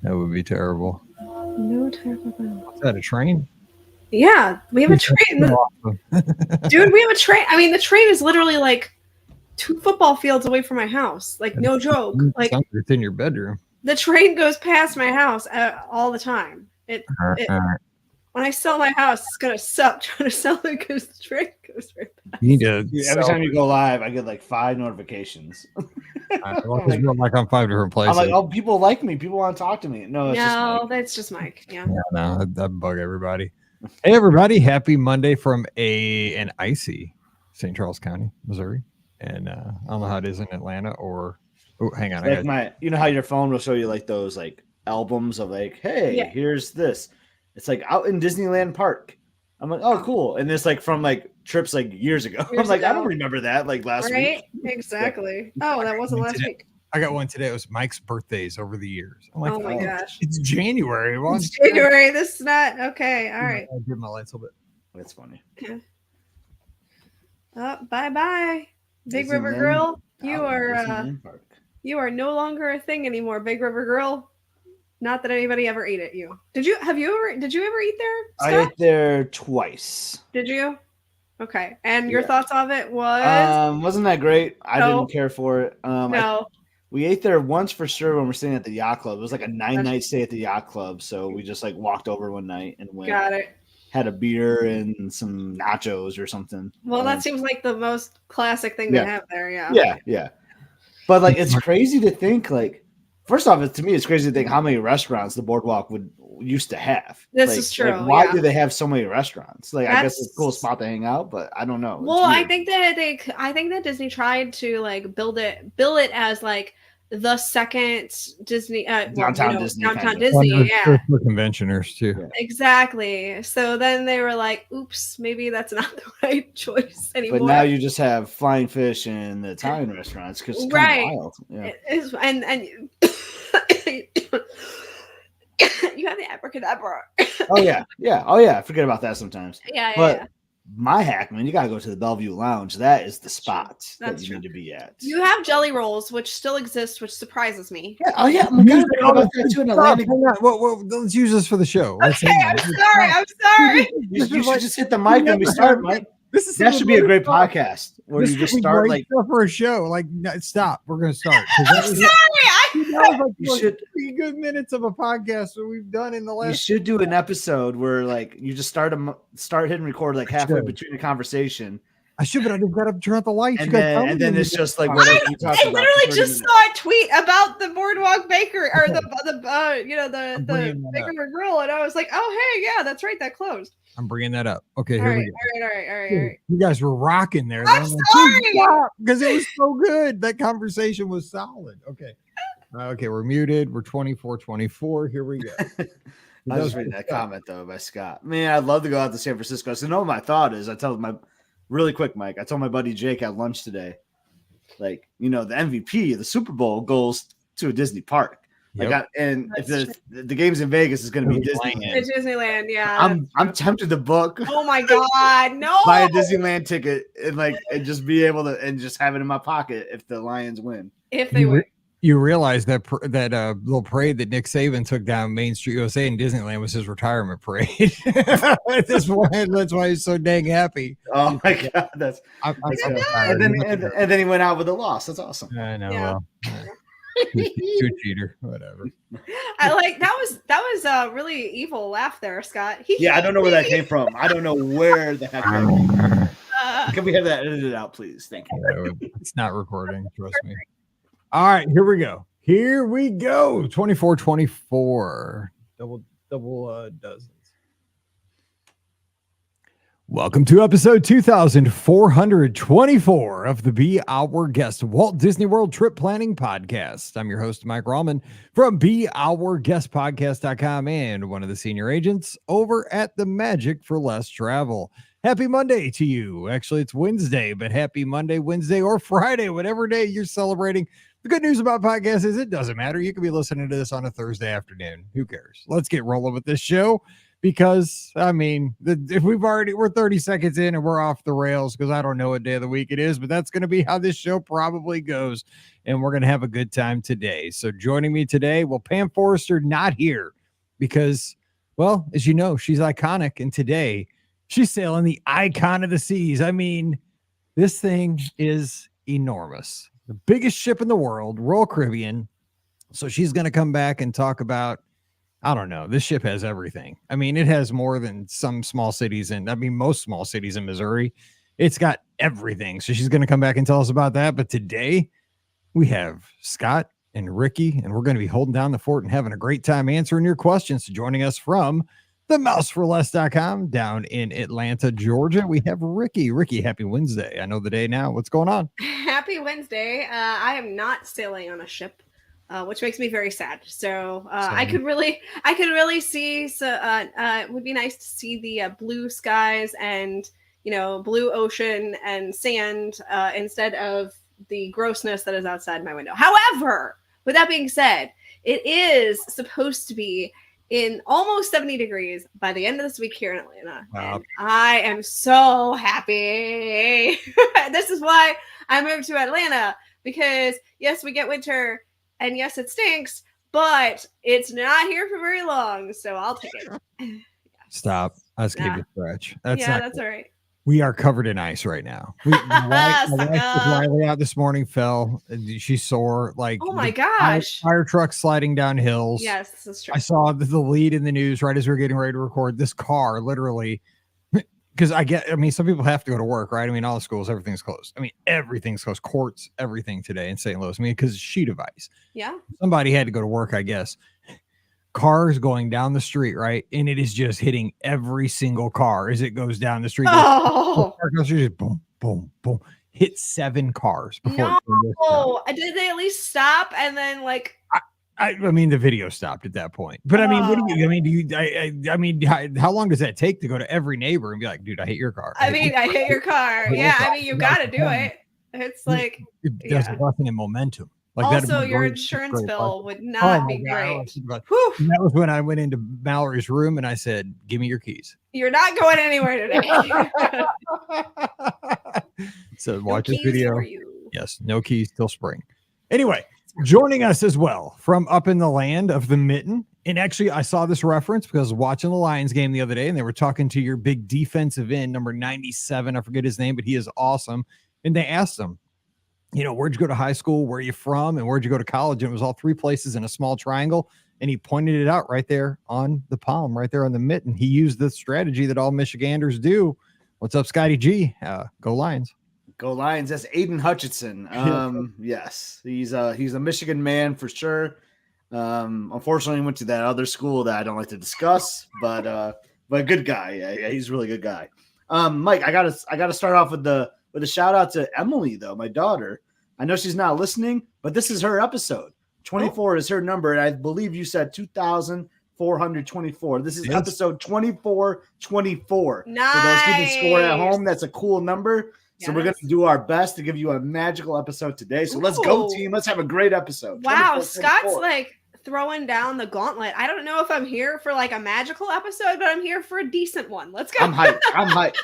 That would be terrible. No Taco Bell. Is that a train? Yeah, we have a train. Dude, we have a train. I mean, the train is literally like 2 football fields away from my house. Like, no joke. Like, it's in your bedroom. The train goes past my house all the time. When I sell my house, it's gonna suck trying to sell it because the train goes right past. You need to every time you go live, I get like 5 notifications. We're like on 5 different places. I'm like, oh, people like me. People want to talk to me. No, that's just Mike. Yeah. No, I bug everybody. Hey, everybody! Happy Monday from an icy St. Charles County, Missouri, and I don't know how it is in Atlanta or. Oh, hang on! Like you know how your phone will show you like those like albums of like, hey, here's this. It's like out in Disneyland Park. I'm like, oh, cool, and it's like from like trips like years ago. I'm like, I don't remember that like last week. Right? Exactly. Yeah. Oh, that wasn't last week. I got one today. It was Mike's birthdays over the years. I'm like, oh my gosh, it's January. It's January. This is not okay. All right. I'll give my lights a little bit. That's funny. Yeah. Bye, Big River Grill. You are no longer a thing anymore, Big River Grill. Not that anybody ever ate at you. Did you ever eat there, Scott? I ate there twice. Did you? Okay. And your thoughts of it was? Wasn't that great? I didn't care for it. No. We ate there once for sure when we're staying at the yacht club. It was like a 9-night stay at the yacht club. So we just like walked over one night and went. Got it. Had a beer and some nachos or something. Well, that seems like the most classic thing to have there. Yeah. But like, it's crazy to think like, first off, to me, it's crazy to think how many restaurants the boardwalk used to have. This is true. Like, why do they have so many restaurants? Like, I guess it's a cool spot to hang out, but I don't know. Well, I think that Disney tried to like bill it as like the second Disney downtown Disney. Downtown Disney, for conventioners too. Yeah. Exactly. So then they were like, "Oops, maybe that's not the right choice anymore." But now you just have Flying Fish and the Italian restaurants because it's kind of wild. Yeah. And you have the abracadabra. Oh yeah. Forget about that sometimes. Yeah. My hack, man, you gotta go to the Bellevue Lounge. That is the spot that you need to be at. You have jelly rolls, which still exist, which surprises me. Yeah. Oh yeah. Oh my God, I about that too in Atlanta. Well, let's use this for the show. Okay, I'm sorry. You should just hit the mic when we start, Mike. That should be a great podcast where you just start like for a show. Like, stop. We're gonna start. I'm sorry. You should 3 good minutes of a podcast that we've done in the last. You should do an episode where like you just start hitting record like halfway between the conversation. I should, but I just got to turn out the lights. And then it's just like what you talked about. I literally just saw a tweet about the Boardwalk Bakery or the Big River Grill, and I was like, oh hey, yeah, that's right, that closed. I'm bringing that up. Okay, here we go. All right. You guys were rocking there. I'm sorry because it was so good. That conversation was solid. Okay, we're muted. We're 24. Here we go. I was reading that comment though by Scott. Man, I'd love to go out to San Francisco. So, no, my thought is, really quick, Mike. I told my buddy Jake at lunch today, like, the MVP of the Super Bowl goes to a Disney park. Yep. If the game's in Vegas, it's going to be Disneyland. It's Disneyland, yeah. I'm tempted to book. Oh my God, no! Buy a Disneyland ticket and just be able to and just have it in my pocket if the Lions win. If they win. You realize that little parade that Nick Saban took down Main Street USA in Disneyland was his retirement parade. That's why he's so dang happy. Oh my God, and then he went out with a loss. That's awesome. I know. Yeah. Well, too cheater, whatever. I like that was a really evil laugh there, Scott. Yeah, I don't know where that came from. I don't know where the heck that came from. Can we have that edited out, please? Thank you. It's not recording. Trust me. All right, here we go. 24. Double dozens. Welcome to episode 2424 of the Be Our Guest Walt Disney World Trip Planning Podcast. I'm your host, Mike Rallman from BeOurGuestPodcast.com and one of the senior agents over at the Magic for Less Travel. Happy Monday to you. Actually, it's Wednesday, but happy Monday, Wednesday, or Friday, whatever day you're celebrating. The good news about podcasts is it doesn't matter. You could be listening to this on a Thursday afternoon. Who cares? Let's get rolling with this show. because I mean, if we're 30 seconds in and we're off the rails because I don't know what day of the week it is, but that's going to be how this show probably goes. And we're going to have a good time today. So joining me today, well, Pam Forrester not here because, well, as you know, she's iconic. And today she's sailing the Icon of the Seas. I mean, this thing is enormous. The biggest ship in the world, Royal Caribbean. So she's going to come back and talk about, I don't know, this ship has everything. I mean, it has more than some small cities most small cities in Missouri. It's got everything. So she's going to come back and tell us about that. But today we have Scott and Rikki, and we're going to be holding down the fort and having a great time answering your questions. So joining us from themouseforless.com down in Atlanta, Georgia, we have Rikki. Rikki, happy Wednesday. I know the day now. What's going on? Happy Wednesday. I am not sailing on a ship, which makes me very sad. So I could really see. So it would be nice to see the blue skies and blue ocean and sand instead of the grossness that is outside my window. However, with that being said, it is supposed to be in almost 70 degrees by the end of this week here in Atlanta. Wow. And I am so happy. This is why I moved to Atlanta, because yes, we get winter and yes, it stinks, but it's not here for very long. So I'll take it. Stop. I just gave you a stretch. That's all right. We are covered in ice right now. Riley out this morning fell. She's sore. Like, oh my gosh, fire truck sliding down hills. Yes, this is true. I saw the lead in the news right as we were getting ready to record. This car literally, because some people have to go to work, right? I mean, all the schools, everything's closed. I mean, everything's closed. Courts, everything today in St. Louis. I mean, because sheet of ice. Yeah. Somebody had to go to work, I guess. Cars going down the street, right? And it is just hitting every single car as it goes down the street. Oh, just boom, boom, boom. Hit 7 cars before. No, did they at least stop? And then, like, I mean, the video stopped at that point. But I mean, what do you? I mean, I mean, how long does that take to go to every neighbor and be like, dude, I hate your car? I hate your car. Yeah, I mean, you got to do it. It's like there's nothing in momentum. Like also, your insurance bill would not be great. That was when I went into Mallory's room and I said, "Give me your keys." You're not going anywhere today. So watch this video. Yes, no keys till spring. Anyway, joining us as well from up in the land of the mitten. And actually, I saw this reference because I was watching the Lions game the other day, and they were talking to your big defensive end, number 97. I forget his name, but he is awesome. And they asked him, where'd you go to high school? Where are you from? And where'd you go to college? And it was all 3 places in a small triangle. And he pointed it out right there on the palm, right there on the mitten. He used the strategy that all Michiganders do. What's up, Scotty G? Go Lions. Go Lions. That's Aiden Hutchinson. Yes, he's a Michigan man for sure. Unfortunately, he went to that other school that I don't like to discuss, but a good guy. Yeah, he's a really good guy. Mike, I gotta start off with a shout out to Emily, though, my daughter. I know she's not listening, but this is her episode. 24 is her number, and I believe you said 2,424. This is episode 2424. Nice. For those keeping score at home, that's a cool number. So we're going to do our best to give you a magical episode today. So let's go, team. Let's have a great episode. Wow, Scott's like throwing down the gauntlet. I don't know if I'm here for like a magical episode, but I'm here for a decent one. Let's go. I'm hyped.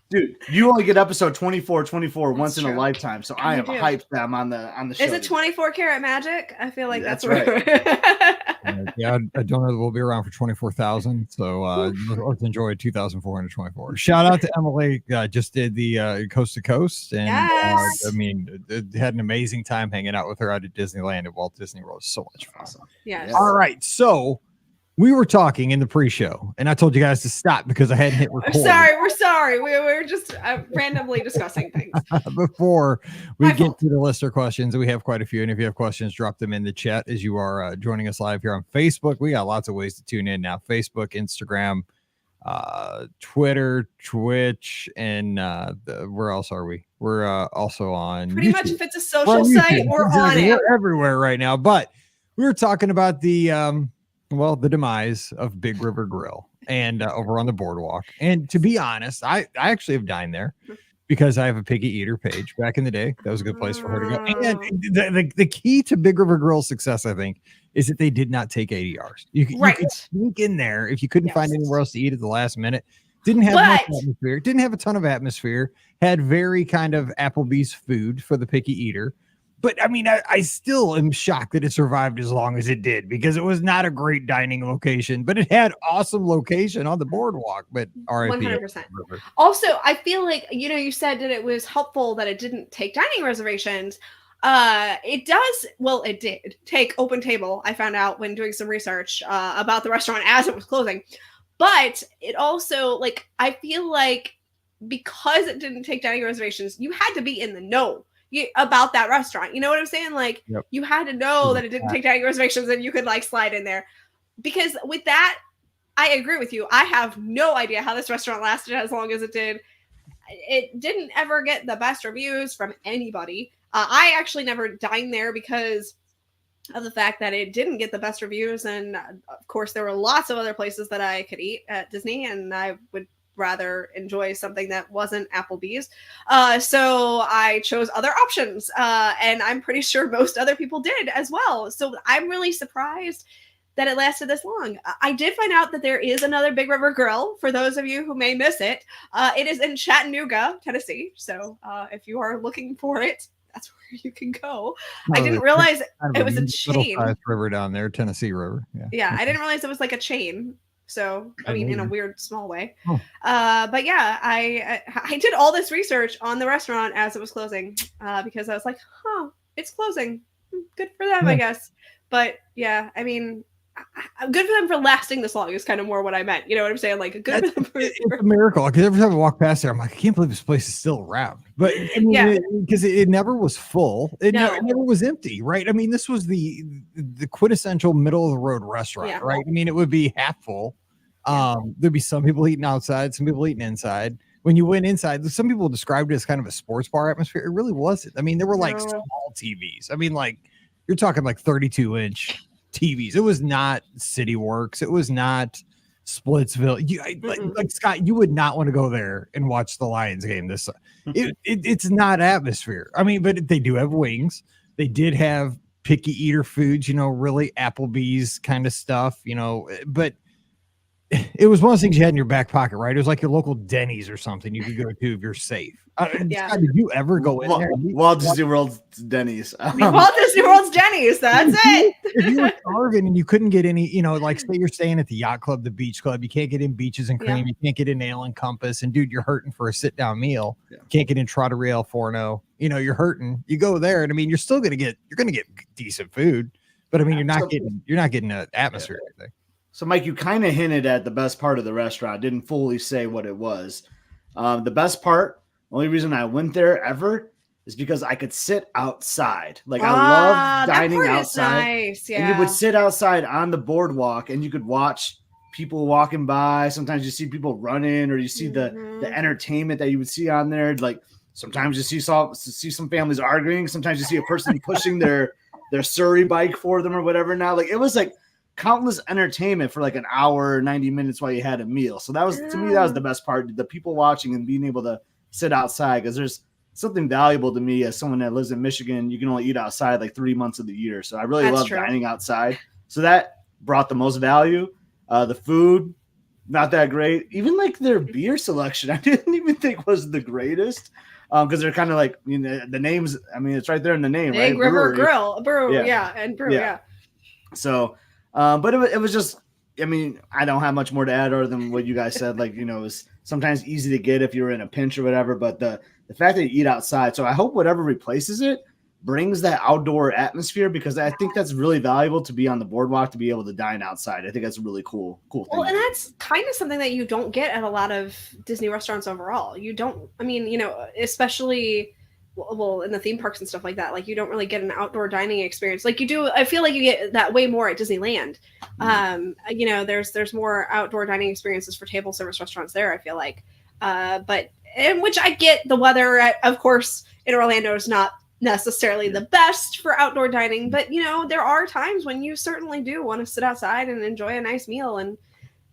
Dude, you only get episode 24 once in a lifetime. So I am hyped that I'm on the show. Is it 24 karat magic? I feel like that's right. Yeah, I don't know that we'll be around for 24,000. So let's enjoy 2,424. Shout out to Emily. Just did the Coast to Coast. And yes. Had an amazing time hanging out with her out at Disneyland at Walt Disney World. So much fun. Awesome. Yes. All right. So we were talking in the pre-show, and I told you guys to stop because I hadn't hit record. We're sorry. We were just randomly discussing things. Before we get to the listener questions, we have quite a few. And if you have questions, drop them in the chat as you are joining us live here on Facebook. We got lots of ways to tune in now. Facebook, Instagram, Twitter, Twitch, and where else are we? We're also on pretty YouTube. much if it's a social site, we're on it. We're everywhere right now. But we were talking about the demise of Big River Grill and over on the boardwalk. And to be honest, I actually have dined there. because I have a picky eater page back in the day. That was a good place for her to go. And the key to Big River Grill's success, I think, is that they did not take ADRs. You could sneak in there if you couldn't find anywhere else to eat at the last minute. Didn't have much atmosphere. Didn't have a ton of atmosphere. Had very kind of Applebee's food for the picky eater. But I mean, I still am shocked that it survived as long as it did, because it was not a great dining location, but it had awesome location on the boardwalk. But RIP. 100%. Also, I feel like, you said that it was helpful that it didn't take dining reservations. It did take Open Table. I found out when doing some research about the restaurant as it was closing. But it also, I feel like because it didn't take dining reservations, you had to be in the know about that restaurant. You know what I'm saying? You had to know that it didn't take dining reservations and you could slide in there. Because with that, I agree with you. I have no idea how this restaurant lasted as long as it did. It didn't ever get the best reviews from anybody. I actually never dined there because of the fact that it didn't get the best reviews. And of course, there were lots of other places that I could eat at Disney, and I would rather enjoy something that wasn't Applebee's. So I chose other options. And I'm pretty sure most other people did as well. So I'm really surprised that it lasted this long. I did find out that there is another Big River Grill for those of you who may miss it. It is in Chattanooga, Tennessee. So if you are looking for it, that's where you can go. I didn't realize it was a chain. River down there, Tennessee River. Yeah, I didn't realize it was like a chain. So, I mean, in a weird, small way. But yeah, I did all this research on the restaurant as it was closing because I was like, it's closing. Good for them, I guess. But yeah, I mean, good for them for lasting this long is kind of more what I meant. You know what I'm saying? Good for them for it's a miracle. Because every time I walk past there, I'm like, I can't believe this place is still around. But I mean, because it never was full. It never was empty, right? I mean, this was the quintessential middle of the road restaurant, right? I mean, it would be half full. There'd be some people eating outside, some people eating inside. When you went inside, some people described it as kind of a sports bar atmosphere. It really wasn't. I mean, there were small TVs. I mean, you're talking 32-inch TVs. It was not City Works. It was not Splitsville. Like Scott, you would not want to go there and watch the Lions game this. It's not atmosphere. I mean, but they do have wings. They did have picky eater foods. Really Applebee's kind of stuff. But it was one of those things you had in your back pocket, right? It was like your local Denny's or something you could go to if you're safe. Scott, did you ever go in there? Walt Disney World's Denny's. Walt Disney World's Denny's. That's it. If you were starving and you couldn't get any, say you're staying at the yacht club, the beach club, you can't get in Beaches and Cream, you can't get in Ale and Compass, and dude, you're hurting for a sit-down meal. You can't get in Trattoria El Forno. You're hurting. You go there, and I mean, you're gonna get decent food, but I mean, you're not getting an atmosphere or anything. So, Mike, you kind of hinted at the best part of the restaurant. Didn't fully say what it was. The best part, only reason I went there ever is because I could sit outside. I love dining outside. Nice. Yeah. And you would sit outside on the boardwalk and you could watch people walking by. Sometimes you see people running, or you see the entertainment that you would see on there. Sometimes you see some families arguing. Sometimes you see a person pushing their Surrey bike for them or whatever. Now, it was countless entertainment for an hour, 90 minutes while you had a meal. So that was, to me, that was the best part, the people watching and being able to sit outside, because there's something valuable to me as someone that lives in Michigan. You can only eat outside 3 months of the year. So I really love dining outside. So that brought the most value. The food, not that great. Even their beer selection, I didn't even think was the greatest. Because they're kind of the names. I mean, it's right there in the name, Big right? River Grill, and brew, So, but it was just, I mean, I don't have much more to add other than what you guys said. It was sometimes easy to get if you're in a pinch or whatever. But the fact that you eat outside, so I hope whatever replaces it brings that outdoor atmosphere, because I think that's really valuable to be on the boardwalk, to be able to dine outside. I think that's a really cool thing. Well, and that's kind of something that you don't get at a lot of Disney restaurants overall. You don't, I mean, especially in the theme parks and stuff like that, you don't really get an outdoor dining experience like you do. I feel like you get that way more at Disneyland. There's more outdoor dining experiences for table service restaurants there, I feel like. But in which I get the weather, of course, in Orlando is not necessarily the best for outdoor dining, but there are times when you certainly do want to sit outside and enjoy a nice meal, and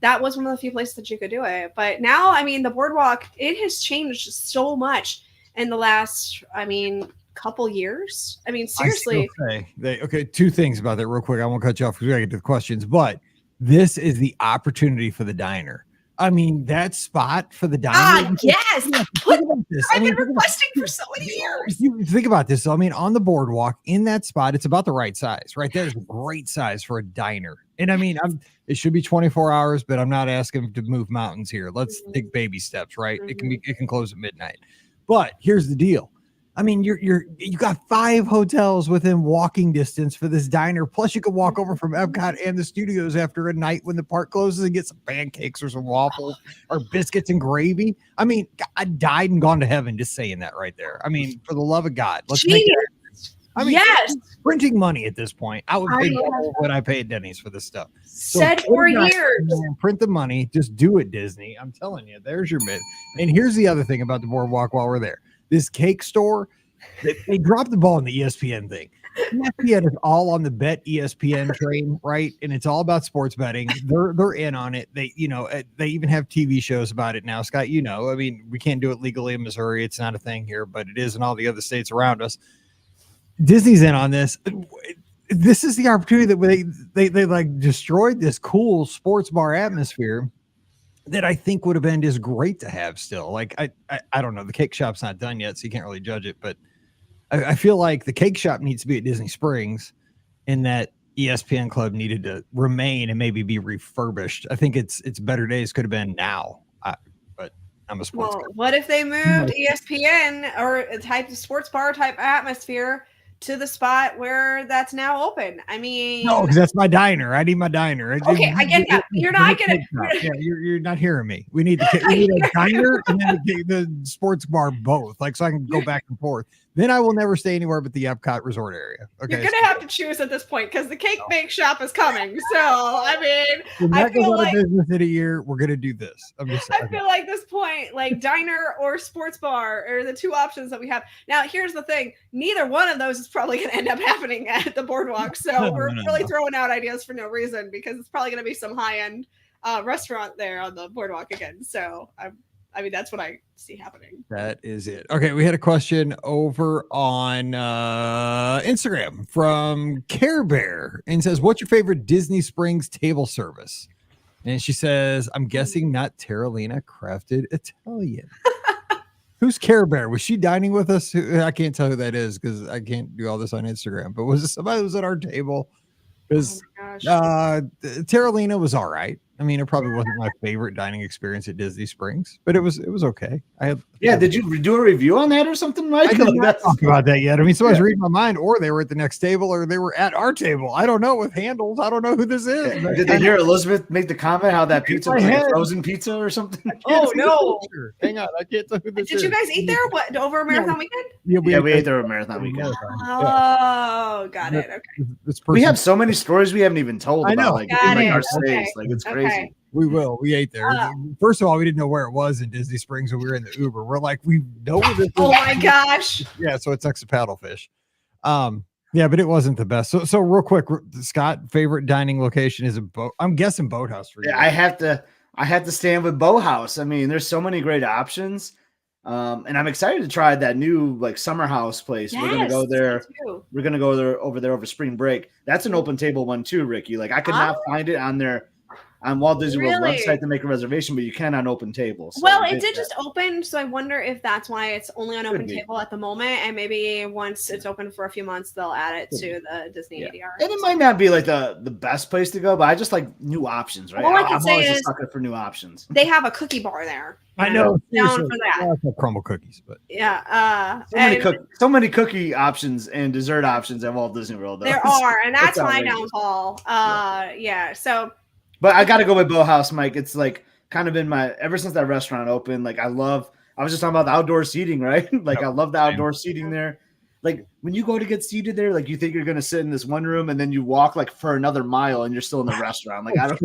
that was one of the few places that you could do it. But now, I mean, the boardwalk, it has changed so much. in the last, couple years. I mean, seriously. Okay, two things about that real quick. I won't cut you off because we gotta get to the questions, but this is the opportunity for the diner. I mean, that spot for the diner. Yes. I've been requesting for so many years. You think about this. So, I mean, on the boardwalk in that spot, it's about the right size, right? That is a great size for a diner. And I mean, it should be 24 hours, but I'm not asking to move mountains here. Let's take baby steps, right? It can close at midnight. But here's the deal. I mean, you got 5 hotels within walking distance for this diner. Plus, you could walk over from Epcot and the studios after a night when the park closes and get some pancakes or some waffles or biscuits and gravy. I mean, I died and gone to heaven just saying that right there. I mean, for the love of God, let's make it happen. I mean, yes, printing money at this point. I would pay what I pay at Denny's for this stuff. Said for years. Print the money. Just do it, Disney. I'm telling you, there's your myth. And here's the other thing about the boardwalk while we're there. This cake store, they dropped the ball on the ESPN thing. ESPN is all on the bet ESPN train, right? And it's all about sports betting. They're in on it. They even have TV shows about it now. Scott, I mean, we can't do it legally in Missouri. It's not a thing here, but it is in all the other states around us. Disney's in on this. This is the opportunity that they like destroyed this cool sports bar atmosphere that I think would have been just great to have still. Like, I don't know. The cake shop's not done yet, so you can't really judge it. But I feel like the cake shop needs to be at Disney Springs and that ESPN club needed to remain and maybe be refurbished. I think it's better days could have been now. But I'm a sports guy. What if they moved ESPN or a type of sports bar type atmosphere to the spot where that's now open? I mean, no, because that's my diner. I need my diner. Okay, I get that. You're not gonna. Yeah, you're not hearing me. We need a diner and then the sports bar both, like so I can go back and forth. Then I will never stay anywhere but the Epcot Resort area. Okay, you're gonna have to choose at this point because the cake bake shop is coming. So I mean, I feel like business in a year. We're gonna do this. I feel like this point, like diner or sports bar, are the two options that we have. Now, here's the thing: neither one of those is probably gonna end up happening at the boardwalk. So we're really throwing out ideas for no reason because it's probably gonna be some high end restaurant there on the boardwalk again. So I mean, that's what I see happening. That is it. Okay, we had a question over on Instagram from Care Bear and says, "What's your favorite Disney Springs table service?" And she says, "I'm guessing not Terralina Crafted Italian." Who's Care Bear? Was she dining with us? I can't tell who that is because I can't do all this on Instagram. But was it somebody who was at our table? Because Terralina was all right. I mean, it probably wasn't my favorite dining experience at Disney Springs, but it was okay. Did you do a review on that or something, Mike? I didn't talk about that yet. I mean, somebody's reading my mind, or they were at the next table, or they were at our table. I don't know with handles. I don't know who this is. Did they hear Elizabeth make the comment how that pizza was like frozen pizza or something? Oh no! Hang on, I can't tell who this is. Did you guys eat there? What, over a marathon weekend? Yeah, we ate there over marathon weekend. Oh, got it. Okay. We have so many stories we haven't even told about, like in our stays. Like it's crazy. Okay. We will. We ate there. First of all, we didn't know where it was in Disney Springs when we were in the Uber. We're like, we know where this is. Oh my gosh. Yeah, so it's next to Paddlefish. Yeah, but it wasn't the best. So real quick, Scott, favorite dining location is a boat. I'm guessing Boathouse for you. Yeah, I have to stand with Boathouse. I mean, there's so many great options. And I'm excited to try that new like summer house place. Yes, we're gonna go there. We're gonna go there over spring break. That's an open table one too, Ricky. Like I could not find it on Walt Disney World website to make a reservation, but you can on open table. So well, it did just open, so I wonder if that's why it's only on open table at the moment, and maybe once it's open for a few months, they'll add it to the Disney ADR. And it might not be like the best place to go, but I just like new options, right? All I can say always is a sucker for new options. They have a cookie bar there. I know. Down for that. I like crumble cookies, but yeah. So many cookie options and dessert options at Walt Disney World. There are, and that's my downfall. So. But I got to go with Boathouse, Mike. It's like kind of been ever since that restaurant opened. Like I was just talking about the outdoor seating, right? Like I love the outdoor seating there. Like when you go to get seated there, like you think you're going to sit in this one room and then you walk like for another mile and you're still in the restaurant. Like I don't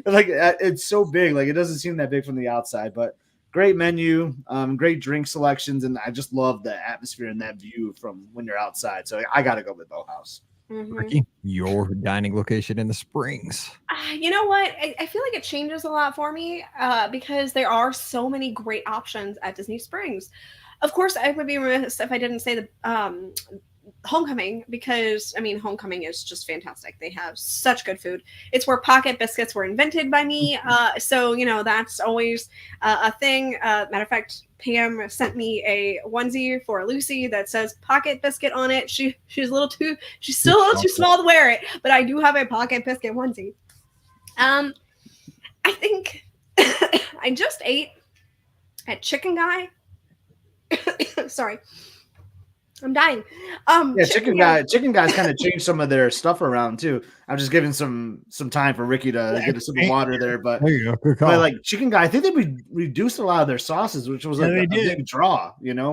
like it's so big. Like it doesn't seem that big from the outside, but great menu, great drink selections. And I just love the atmosphere and that view from when you're outside. So I got to go with Boathouse. Mm-hmm. Rikki, your dining location in the Springs. You know what? I feel like it changes a lot for me because there are so many great options at Disney Springs. of course, I would be remiss if I didn't say the Homecoming, because I mean, Homecoming is just fantastic. They have such good food. It's where pocket biscuits were invented by me. So that's always a thing. Matter of fact, Pam sent me a onesie for Lucy that says pocket biscuit on it. She's still a little too small to wear it, but I do have a pocket biscuit onesie. I think I just ate at Chicken Guy. Sorry. I'm dying. Chicken Guy's kind of changed some of their stuff around too. I'm just giving some time for Rikki to get a sip of water there, but there you go. Good call. But like Chicken Guy, I think they reduced a lot of their sauces, which was like a big draw,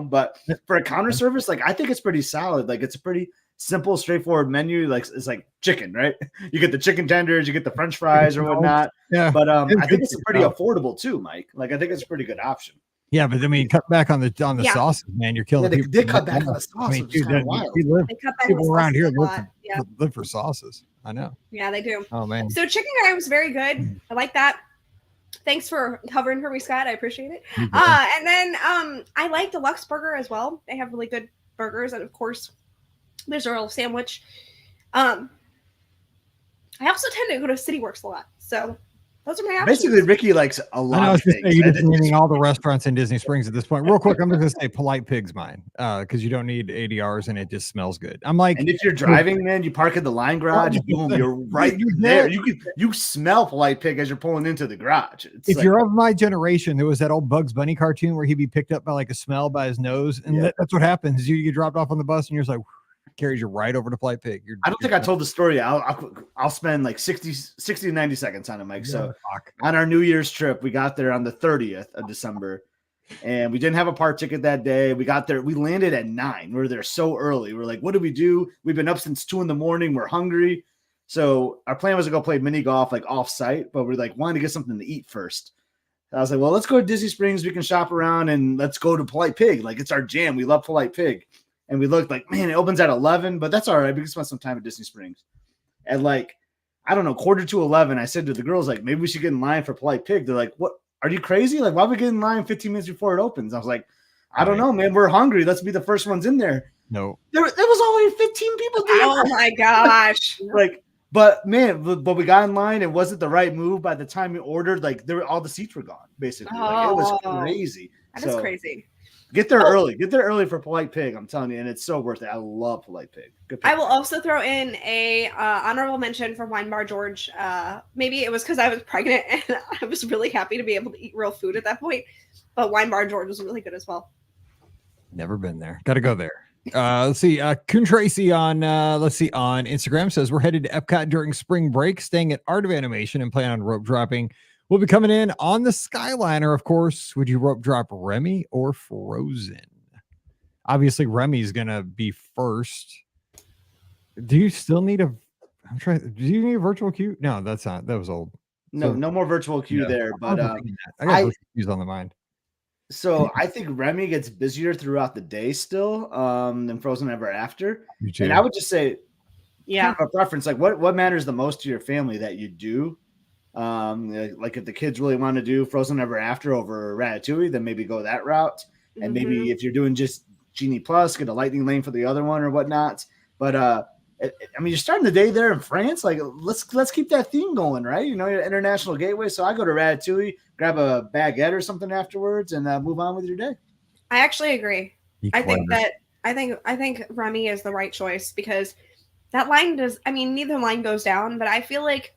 But for a counter service, like I think it's pretty solid. Like it's a pretty simple, straightforward menu. Like it's like chicken, right? You get the chicken tenders, you get the French fries or whatnot. Yeah, but I think it's pretty affordable too, Mike. Like I think it's a pretty good option. Yeah, but I mean, cut back on the sauces, man. You're killing people. They cut back on the sauces. I mean, dude, they cut back people around here live for sauces. I know. Yeah, they do. Oh man. So Chicken Guy was very good. I like that. Thanks for covering for me, Scott. I appreciate it. And then I like Deluxe Burger as well. They have really good burgers, and of course, there's a roll sandwich. I also tend to go to City Works a lot, so. Those are my options. Basically, Rikki likes a lot of things. You're just naming all the restaurants in Disney Springs at this point. Real quick, I'm just going to say Polite Pig's mine because you don't need ADRs and it just smells good. I'm like, and if you're driving, man, you park at the line garage, boom, you're right there. You smell Polite Pig as you're pulling into the garage. If you're of my generation, there was that old Bugs Bunny cartoon where he'd be picked up by like a smell by his nose, and that's what happens. You get dropped off on the bus, and you're just like. Carries you right over to Polite Pig. I don't think I told the story. I'll spend like 60 to 90 seconds on it, Mike. So on our New Year's trip, we got there on the 30th of December and we didn't have a park ticket that day. We got there. We landed at 9. We were there so early. We're like, what do we do? We've been up since 2 a.m. We're hungry. So our plan was to go play mini golf like off site, but we're like wanting to get something to eat first. I was like, well, let's go to Disney Springs. We can shop around and let's go to Polite Pig. Like it's our jam. We love Polite Pig. And we looked like, man, it opens at 11, but that's all right. We can spend some time at Disney Springs. At like, I don't know, 11:15, I said to the girls, like, maybe we should get in line for Polite Pig. They're like, what? Are you crazy? Like, why would we get in line 15 minutes before it opens? I was like, I don't know, man. We're hungry. Let's be the first ones in there. No. There was only 15 people there. Oh, my gosh. But we got in line. It wasn't the right move. By the time we ordered, like, all the seats were gone, basically. Like, it was crazy. That is crazy. Get there early. Get there early for Polite Pig. I'm telling you, and it's so worth it. I love Polite Pig. Good I will also throw in a honorable mention for Wine Bar George. Maybe it was because I was pregnant and I was really happy to be able to eat real food at that point. But Wine Bar George was really good as well. Never been there. Got to go there. Let's see. Coon Tracy on Instagram says we're headed to Epcot during spring break, staying at Art of Animation and plan on rope dropping. We'll be coming in on the Skyliner, of course. Would you rope drop Remy or Frozen? Obviously, Remy's gonna be first. Do you still need do you need a virtual queue? No, that's not. That was old. No more virtual queue there. But I got virtual queues on the mind. So I think Remy gets busier throughout the day still than Frozen Ever After. And I would just say, kind of a preference. Like, what matters the most to your family that you do? Like if the kids really want to do Frozen Ever After over Ratatouille, then maybe go that route. And maybe if you're doing just Genie Plus, get a lightning lane for the other one or whatnot. But I mean, you're starting the day there in France. Like let's keep that theme going, right? Your international gateway. So I go to Ratatouille, grab a baguette or something afterwards, and move on with your day. I actually agree. I think Remy is the right choice because that line neither line goes down, but I feel like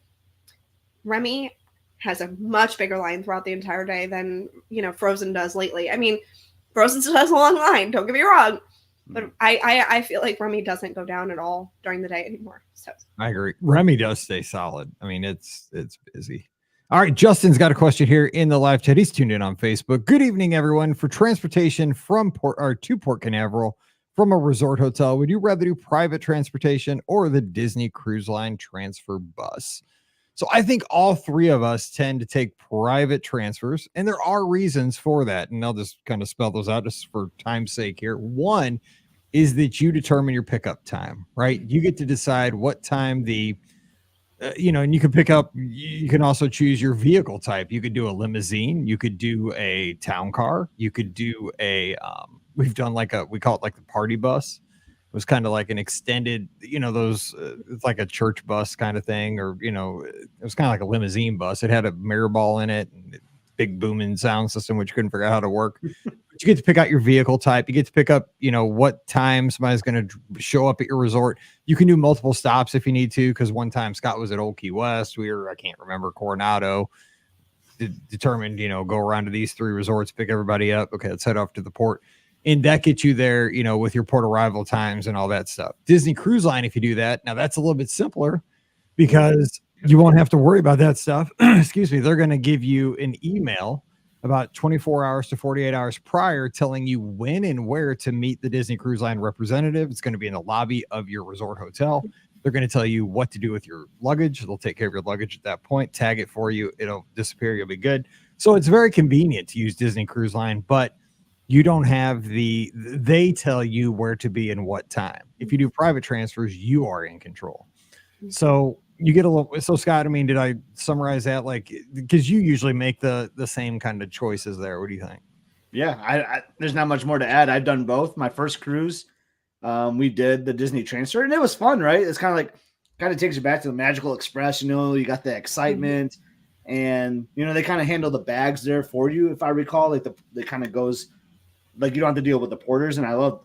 Remy has a much bigger line throughout the entire day than, Frozen does lately. I mean, Frozen still has a long line, don't get me wrong. But I feel like Remy doesn't go down at all during the day anymore. So I agree. Remy does stay solid. I mean, it's busy. All right, Justin's got a question here in the live chat. He's tuned in on Facebook. Good evening, everyone. For transportation to Port Canaveral from a resort hotel, would you rather do private transportation or the Disney Cruise Line transfer bus? So I think all three of us tend to take private transfers, and there are reasons for that. And I'll just kind of spell those out just for time's sake here. One is that you determine your pickup time, right? You get to decide what time and you can pick up, you can also choose your vehicle type. You could do a limousine. You could do a town car. You could do a we've done we call it like the party bus. It was kind of like an extended, those it's like a church bus kind of thing, or it was kind of like a limousine bus. It had a mirror ball in it, and big booming sound system, which you couldn't figure out how to work. But you get to pick out your vehicle type. You get to pick up, what time somebody's going to show up at your resort. You can do multiple stops if you need to, because one time Scott was at Old Key West. I can't remember, Coronado. Determined, go around to these 3 resorts, pick everybody up. Okay, let's head off to the port. And that gets you there, with your port arrival times and all that stuff. Disney Cruise Line, if you do that, now that's a little bit simpler because you won't have to worry about that stuff. Excuse me. They're going to give you an email about 24 hours to 48 hours prior telling you when and where to meet the Disney Cruise Line representative. It's going to be in the lobby of your resort hotel. They're going to tell you what to do with your luggage. They'll take care of your luggage at that point, tag it for you. It'll disappear. You'll be good. So it's very convenient to use Disney Cruise Line, but you don't have they tell you where to be and what time. If you do private transfers, you are in control. So you get a little, so Scott, I mean, did I summarize that? Because you usually make the same kind of choices there. What do you think? Yeah, I there's not much more to add. I've done both. My first cruise, we did the Disney transfer, and it was fun, right? It's kind of takes you back to the Magical Express. You got the excitement, and they kind of handle the bags there for you, if I recall. They kind of goes, you don't have to deal with the porters, and I love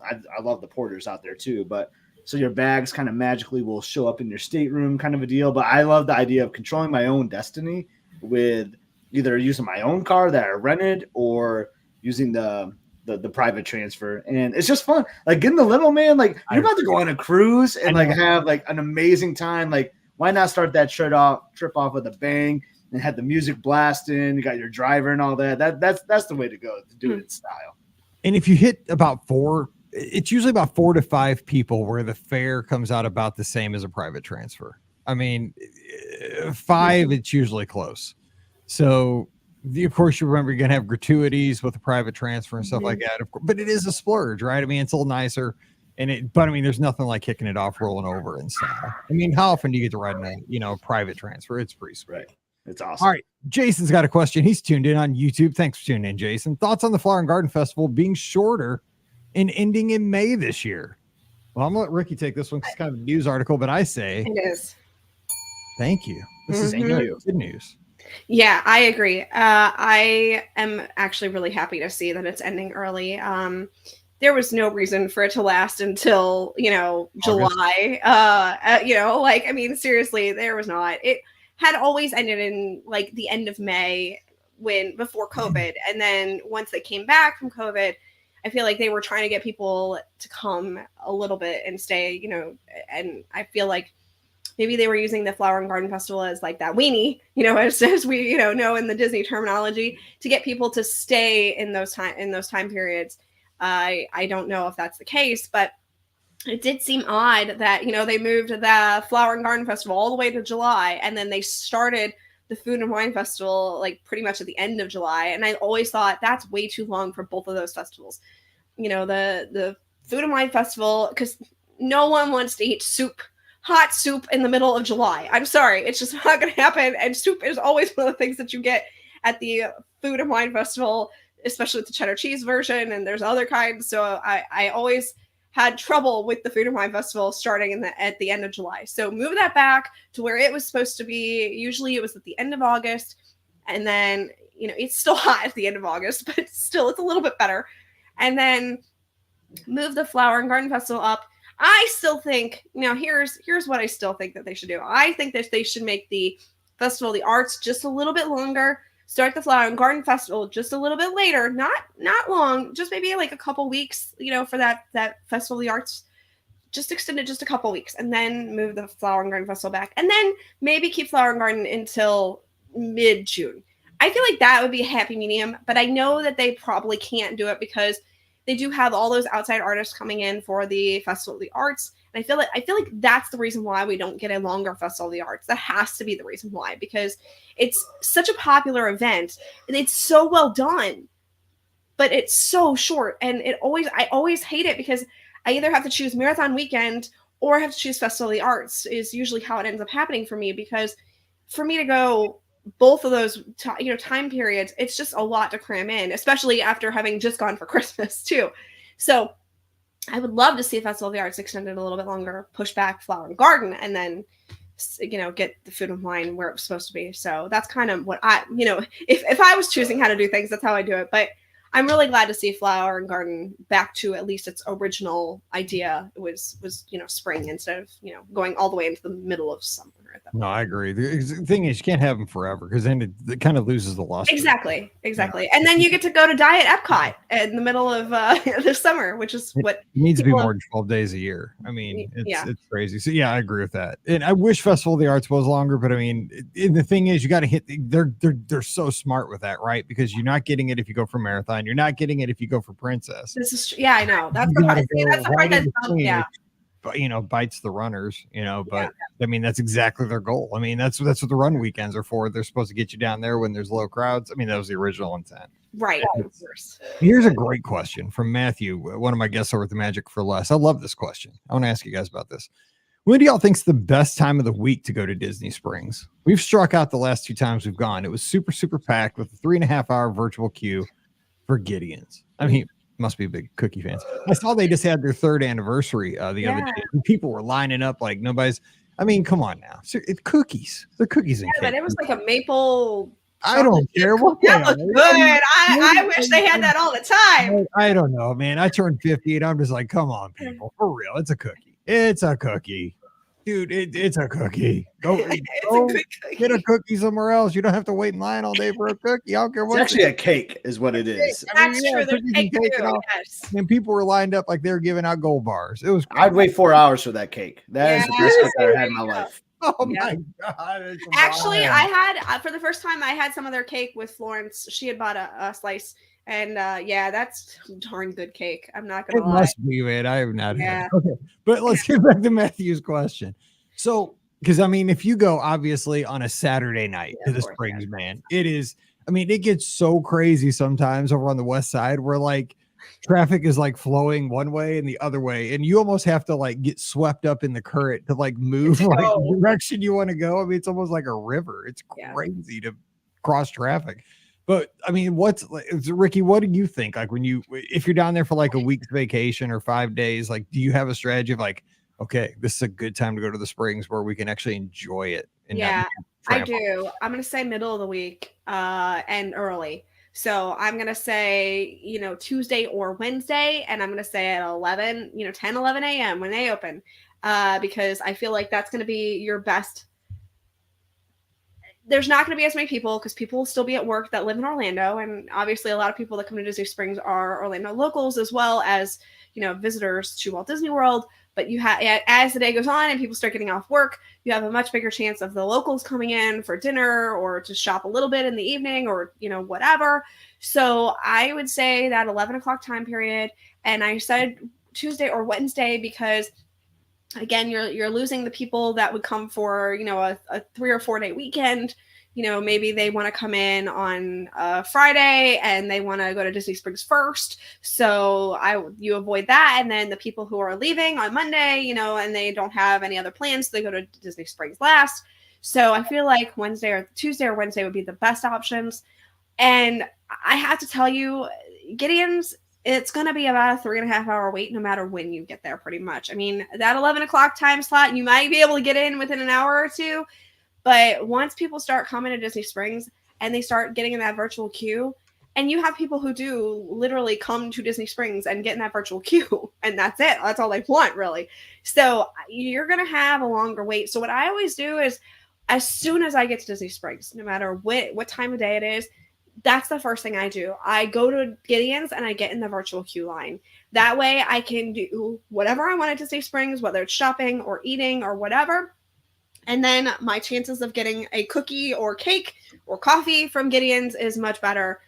the porters out there too. But so your bags kind of magically will show up in your stateroom, kind of a deal. But I love the idea of controlling my own destiny with either using my own car that I rented or using the private transfer. And it's just fun. Getting the limo, man, you're about to go on a cruise and have an amazing time. Why not start that trip off with a bang and have the music blasting? You got your driver and all that. That's the way to go, to do it in style. And if you hit about 4, it's usually about 4 to 5 people where the fare comes out about the same as a private transfer. I mean, 5, it's usually close. So, of course, you remember you're going to have gratuities with a private transfer and stuff like that. But it is a splurge, right? I mean, it's a little nicer. But I mean, there's nothing like kicking it off, rolling over and stuff. I mean, how often do you get to ride in a private transfer? It's pretty sweet. Right. It's awesome. All right. Jason's got a question. He's tuned in on YouTube. Thanks for tuning in, Jason. Thoughts on the Flower and Garden Festival being shorter and ending in May this year? Well, I'm going to let Rikki take this one. It's kind of a news article, but I say it is. Thank you. This is good news. Yeah, I agree. I am actually really happy to see that it's ending early. There was no reason for it to last until, July. I mean, seriously, there was not. It had always ended in the end of May before COVID. And then once they came back from COVID, I feel like they were trying to get people to come a little bit and stay, and I feel like maybe they were using the Flower and Garden Festival as that weenie, as we, know in the Disney terminology, to get people to stay in those time periods. I don't know if that's the case, but it did seem odd that, they moved the Flower and Garden Festival all the way to July, and then they started the Food and Wine Festival pretty much at the end of July. And I always thought that's way too long for both of those festivals. The Food and Wine Festival, because no one wants to eat hot soup in the middle of July. I'm sorry, it's just not going to happen. And soup is always one of the things that you get at the Food and Wine Festival, especially with the cheddar cheese version. And there's other kinds. So I always had trouble with the Food and Wine Festival starting at the end of July. So move that back to where it was supposed to be. Usually it was at the end of August. And then, it's still hot at the end of August, but still it's a little bit better. And then move the Flower and Garden Festival up. I still think, here's what I still think that they should do. I think that they should make the Festival of the Arts just a little bit longer. Start the Flower and Garden Festival just a little bit later. Not long, just maybe a couple weeks, for that Festival of the Arts. Just extend it just a couple weeks, and then move the Flower and Garden Festival back. And then maybe keep Flower and Garden until mid-June. I feel like that would be a happy medium, but I know that they probably can't do it because they do have all those outside artists coming in for the Festival of the Arts. And I feel like that's the reason why we don't get a longer Festival of the Arts. That has to be the reason why, because it's such a popular event and it's so well done, but it's so short. And I always hate it because I either have to choose Marathon Weekend or I have to choose Festival of the Arts is usually how it ends up happening for me, because for me to go both of those time periods, it's just a lot to cram in, especially after having just gone for Christmas too. So I would love to see Festival of the Arts extended a little bit longer, push back Flower and Garden, and then, get the food and wine where it was supposed to be. So that's kind of what if I was choosing how to do things, that's how I do it. But I'm really glad to see Flower and Garden back to at least its original idea. It was spring instead of going all the way into the middle of summer. No, I agree. The thing is, you can't have them forever because then it kind of loses the luster. Exactly. And then you get to go to Diet Epcot in the middle of the summer, which is what it needs to be more than 12 days a year. I mean, it's crazy. So yeah, I agree with that. And I wish Festival of the Arts was longer, but I mean, the thing is, you got to hit. They're so smart with that, right? Because you're not getting it if you go for Marathon. You're not getting it if you go for Princess. This is I know. That's the part. That's the part that's bites the runners, but I mean, that's exactly their goal. I mean, that's what the run weekends are for. They're supposed to get you down there when there's low crowds. I mean, that was the original intent. Right. Of course. Here's a great question from Matthew, one of my guests over at the Magic for Less. I love this question. I want to ask you guys about this. When do y'all think's the best time of the week to go to Disney Springs? We've struck out the last 2 times we've gone. It was super, super packed with a 3.5-hour virtual queue for Gideon's. I mean, must be big cookie fans. I saw they just had their 3rd anniversary the other day. People were lining up like nobody's. I mean, come on now. It's cookies. They're cookies and cake. But it was like a maple. I don't care what that looks good. I wish they had that all the time. I don't know, man. I turned 50 and I'm just like, come on, people, for real. It's a cookie. It's a cookie. Dude, it's a cookie. Go get a cookie somewhere else. You don't have to wait in line all day for a cookie. I don't care what. It's actually a cake, is what it is. That's true. There's cake too. Yes. And people were lined up like they were giving out gold bars. It was. I'd wait 4 hours for that cake. That is the best cake I've ever had in my life. Oh my God! Actually, I had for the first time I had some of their cake with Florence. She had bought a slice. And that's darn good cake. I'm not gonna lie. It must be, man. I have not had it. Okay, but let's get back to Matthew's question. So, because I mean, if you go obviously on a Saturday night to the Springs, man, it is. I mean, it gets so crazy sometimes over on the west side where like traffic is like flowing one way and the other way, and you almost have to like get swept up in the current to like move like the direction you want to go. I mean, it's almost like a river. It's crazy to cross traffic. But I mean, Rikki, what do you think? Like if you're down there for like a week's vacation or 5 days, like, do you have a strategy of like, okay, this is a good time to go to the Springs where we can actually enjoy it? Yeah, I do. I'm going to say middle of the week and early. So I'm going to say, Tuesday or Wednesday, and I'm going to say at 11, 10, 11 a.m. when they open, because I feel like that's going to be your best. There's not going to be as many people because people will still be at work that live in Orlando. And obviously a lot of people that come to Disney Springs are Orlando locals as well as, visitors to Walt Disney World. But you have, as the day goes on and people start getting off work, you have a much bigger chance of the locals coming in for dinner or to shop a little bit in the evening or, whatever. So I would say that 11 o'clock time period. And I said Tuesday or Wednesday because again, you're losing the people that would come for, a 3 or 4 day weekend. Maybe they want to come in on Friday and they want to go to Disney Springs first. So you avoid that. And then the people who are leaving on Monday, and they don't have any other plans, they go to Disney Springs last. So I feel like Tuesday or Wednesday would be the best options. And I have to tell you, Gideon's, it's going to be about a 3.5 hour wait no matter when you get there pretty much. I mean, that 11 o'clock time slot, you might be able to get in within an hour or two. But once people start coming to Disney Springs and they start getting in that virtual queue, and you have people who do literally come to Disney Springs and get in that virtual queue, and that's it. That's all they want, really. So you're going to have a longer wait. So what I always do is as soon as I get to Disney Springs, no matter what time of day it is, that's the first thing I do. I go to Gideon's and I get in the virtual queue line. That way I can do whatever I want at Disney Springs, whether it's shopping or eating or whatever. And then my chances of getting a cookie or cake or coffee from Gideon's is much better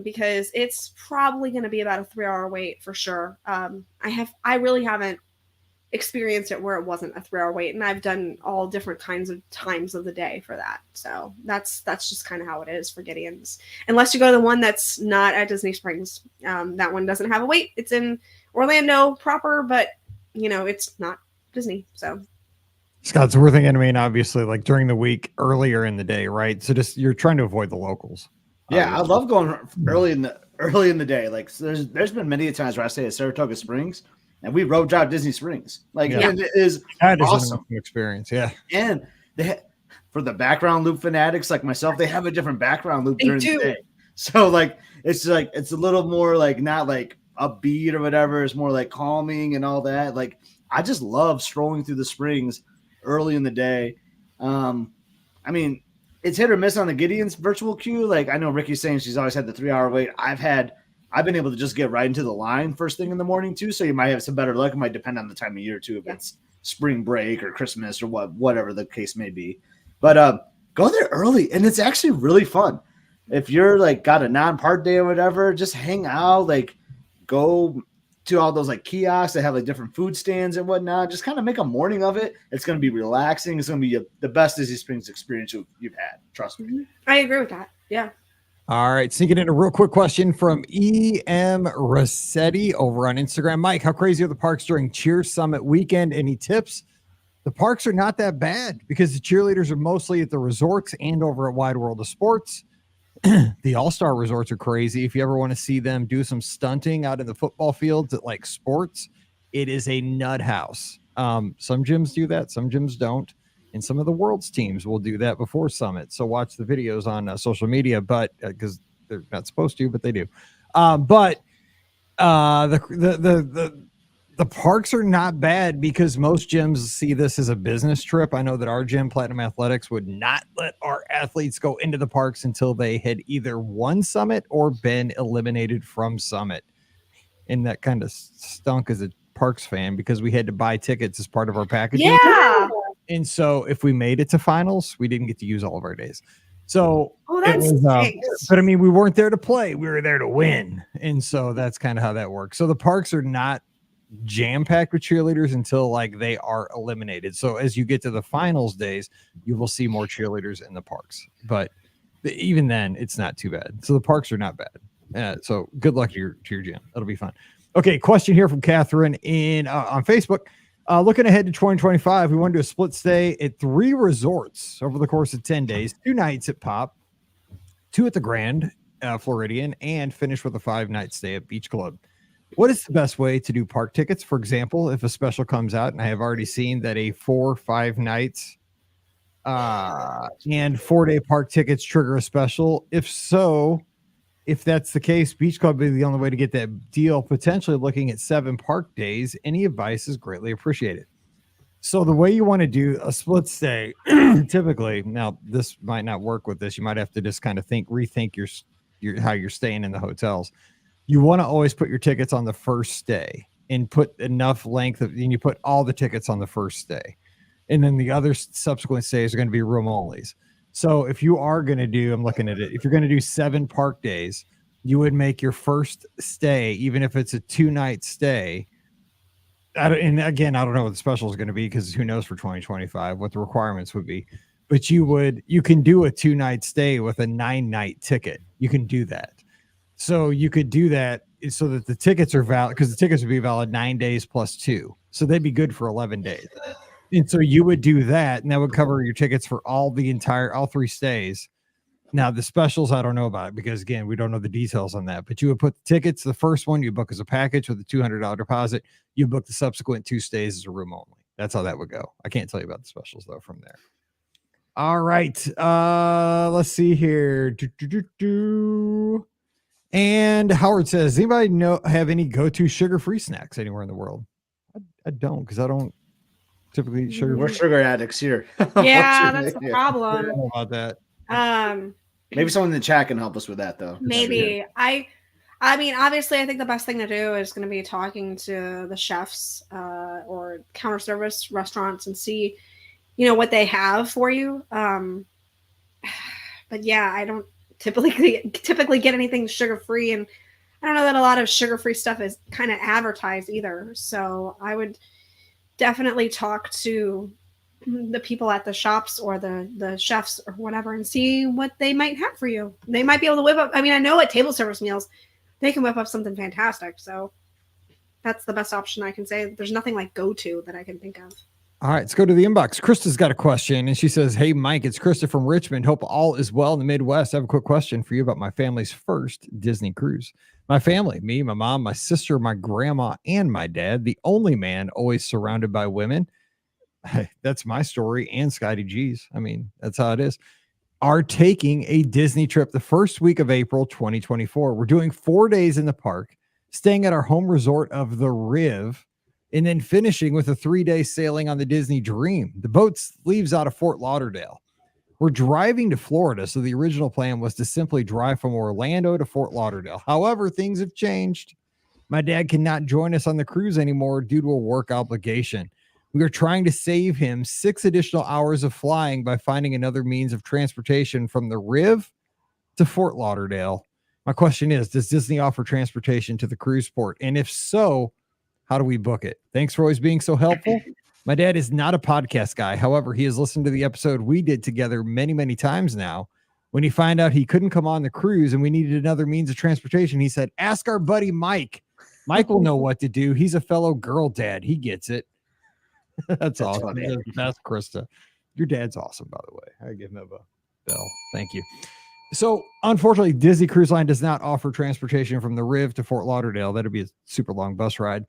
because it's probably going to be about a 3 hour wait for sure. I really haven't experienced it where it wasn't a 3 hour wait, and I've done all different kinds of times of the day for that. So that's just kind of how it is for Gideon's, unless you go to the one that's not at Disney Springs. That one doesn't have a wait. It's in Orlando proper, but it's not Disney. So Scott, so we're thinking, I mean, obviously like during the week earlier in the day, right? So just you're trying to avoid the locals. Yeah, I love going early early in the day. Like so there's been many times where I stay at Saratoga Springs and we road drive Disney Springs. Like and it is awesome an experience. Yeah. And for the background loop fanatics like myself, they have a different background loop during the day. So like it's a little more like not like upbeat or whatever. It's more like calming and all that. Like I just love strolling through the springs early in the day. I mean, it's hit or miss on the Gideon's virtual queue. Like I know Rikki's saying she's always had the 3-hour wait. I've been able to just get right into the line first thing in the morning too. So you might have some better luck. It might depend on the time of year too, if it's spring break or Christmas or whatever the case may be. But go there early, and it's actually really fun. If you're like got a non-park day or whatever, just hang out, like go to all those like kiosks that have like different food stands and whatnot. Just kind of make a morning of it. It's going to be relaxing. It's going to be the best Disney Springs experience you've had. Trust me. I agree with that. Yeah. All right, sneaking in a real quick question from E.M. Rossetti over on Instagram. Mike, how crazy are the parks during Cheer Summit weekend? Any tips? The parks are not that bad because the cheerleaders are mostly at the resorts and over at Wide World of Sports. The All-Star resorts are crazy. If you ever want to see them do some stunting out in the football fields at like sports, it is a nut house. Some gyms do that, some gyms don't. And some of the world's teams will do that before Summit. So watch the videos on social media, but because they're not supposed to, but they do. The parks are not bad because most gyms see this as a business trip. I know that our gym, Platinum Athletics, would not let our athletes go into the parks until they had either won Summit or been eliminated from Summit. And that kind of stunk as a Parks fan because we had to buy tickets as part of our package. Yeah. And so if we made it to finals, we didn't get to use all of our days. So that's but I mean, we weren't there to play. We were there to win. And so that's kind of how that works. So the parks are not jam-packed with cheerleaders until like they are eliminated. So as you get to the finals days, you will see more cheerleaders in the parks. But even then, it's not too bad. So the parks are not bad. So good luck to your gym. It'll be fun. Okay, question here from Catherine on Facebook. Looking ahead to 2025, we want to do a split stay at 3 resorts over the course of 10 days, 2 nights at Pop, 2 at the Grand Floridian, and finish with a 5-night stay at Beach Club. What is the best way to do park tickets? For example, if a special comes out, and I have already seen that a 4-5 nights and 4-day park tickets trigger a special. If so, if that's the case, Beach Club would be the only way to get that deal, potentially looking at 7 park days. Any advice is greatly appreciated. So the way you want to do a split stay, typically, now this might not work with this. You might have to just kind of rethink your how you're staying in the hotels. You want to always put your tickets on the first stay and put enough length and you put all the tickets on the first stay. And then the other subsequent stays are going to be room onlys. So if you are going to do, I'm looking at it, if you're going to do 7 park days, you would make your first stay, even if it's a 2-night stay. And again, I don't know what the special is going to be because who knows for 2025 what the requirements would be. But you can do a 2-night stay with a 9-night ticket. You can do that. So you could do that so that the tickets are valid because the tickets would be valid 9 days plus 2. So they'd be good for 11 days. And so you would do that, and that would cover your tickets for all 3 stays. Now, the specials, I don't know about it because, again, we don't know the details on that. But you would put the tickets, the first one you book as a package with a $200 deposit. You book the subsequent 2 stays as a room only. That's how that would go. I can't tell you about the specials, though, from there. All right. Let's see here. And Howard says, anybody have any go-to sugar-free snacks anywhere in the world? I don't because I don't typically eat sugar. We're sugar addicts here. Yeah, that's the problem. I don't know about that. Maybe someone in the chat can help us with that, though. Maybe. I mean, obviously, I think the best thing to do is going to be talking to the chefs or counter service restaurants and see, what they have for you. But yeah, I don't typically get anything sugar-free, and I don't know that a lot of sugar-free stuff is kind of advertised either. So I would definitely talk to the people at the shops or the chefs or whatever and see what they might have for you. They might be able to whip up. I mean, I know at table service meals, they can whip up something fantastic. So that's the best option I can say. There's nothing like go-to that I can think of. All right, let's go to the inbox. Krista's got a question, and she says, "Hey, Mike, it's Krista from Richmond. Hope all is well in the Midwest. I have a quick question for you about my family's first Disney cruise. My family, me, my mom, my sister, my grandma, and my dad, the only man always surrounded by women." That's my story and Scotty G's. I mean, that's how it is. Are taking a Disney trip the first week of April 2024. We're doing 4 days in the park, staying at our home resort of the Riv, and then finishing with a 3-day sailing on the Disney Dream. The boat leaves out of Fort Lauderdale. We're driving to Florida, so the original plan was to simply drive from Orlando to Fort Lauderdale. However, things have changed. My dad cannot join us on the cruise anymore due to a work obligation. We are trying to save him 6 additional hours of flying by finding another means of transportation from the Riv to Fort Lauderdale. My question is, does Disney offer transportation to the cruise port? And if so, how do we book it? Thanks for always being so helpful. My dad is not a podcast guy. However, he has listened to the episode we did together many, many times now. When he found out he couldn't come on the cruise and we needed another means of transportation, he said, ask our buddy Mike. Mike will know what to do. He's a fellow girl dad. He gets it. That's awesome. That's Krista. Your dad's awesome, by the way. I give him a bell. Thank you. So, unfortunately, Disney Cruise Line does not offer transportation from the Riv to Fort Lauderdale. That'd be a super long bus ride.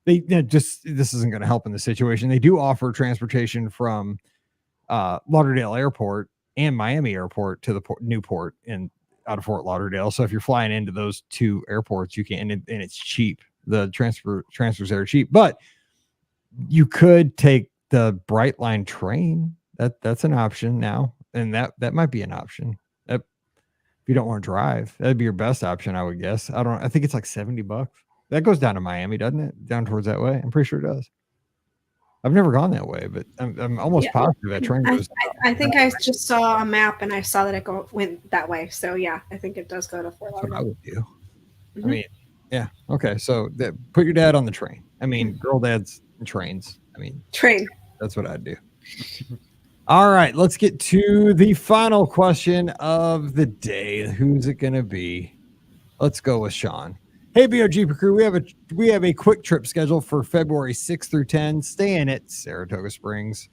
This isn't going to help in the situation. They do offer transportation from Lauderdale Airport and Miami Airport to the new port in out of Fort Lauderdale. So if you're flying into those 2 airports, you can, and it's cheap. The transfers there are cheap, but you could take the Brightline train. That's an option now, and that might be an option. If you don't want to drive, that'd be your best option, I would guess. I think it's like $70. That goes down to Miami, doesn't it? Down towards that way. I'm pretty sure it does. I've never gone that way, but I'm almost positive that train goes. I think I just saw a map and I saw that it went that way. So yeah, I think it does go to Fort Lauderdale. That's what I would do. Mm-hmm. I mean, yeah. Okay. So put your dad on the train. I mean, girl dads and trains. I mean, train. That's what I'd do. All right. Let's get to the final question of the day. Who's it going to be? Let's go with Sean. Hey, BOGP crew, we have a quick trip scheduled for February 6th through 10, staying at Saratoga Springs.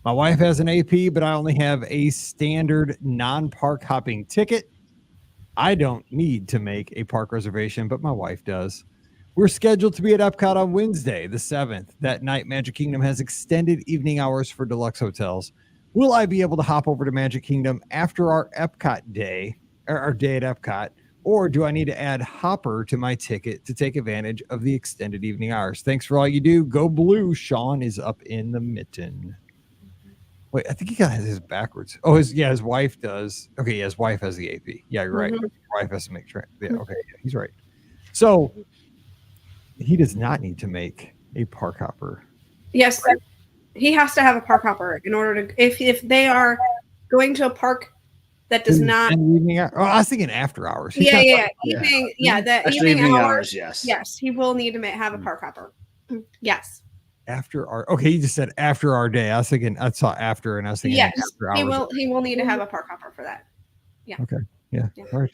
My wife has an AP, but I only have a standard non-park hopping ticket. I don't need to make a park reservation, but my wife does. We're scheduled to be at Epcot on Wednesday, the 7th. That night, Magic Kingdom has extended evening hours for deluxe hotels. Will I be able to hop over to Magic Kingdom after our Epcot day, or our day at Epcot? Or do I need to add Hopper to my ticket to take advantage of the extended evening hours? Thanks for all you do. Go Blue. Sean is up in the mitten. Wait, I think he got his backwards. Oh, his wife does. Okay, yeah, his wife has the AP. Yeah, you're right. His wife has to make sure. Yeah, okay, yeah, he's right. So he does not need to make a park hopper. Yes, he has to have a park hopper in order to. If they are going to a park that does not. I was thinking after hours. Evening hours. Yes, he will need to have a park hopper. Yes. After our he just said after our day. I saw after, and I was thinking after hours. He will need to have a park hopper for that. Yeah. Okay. Yeah. All right.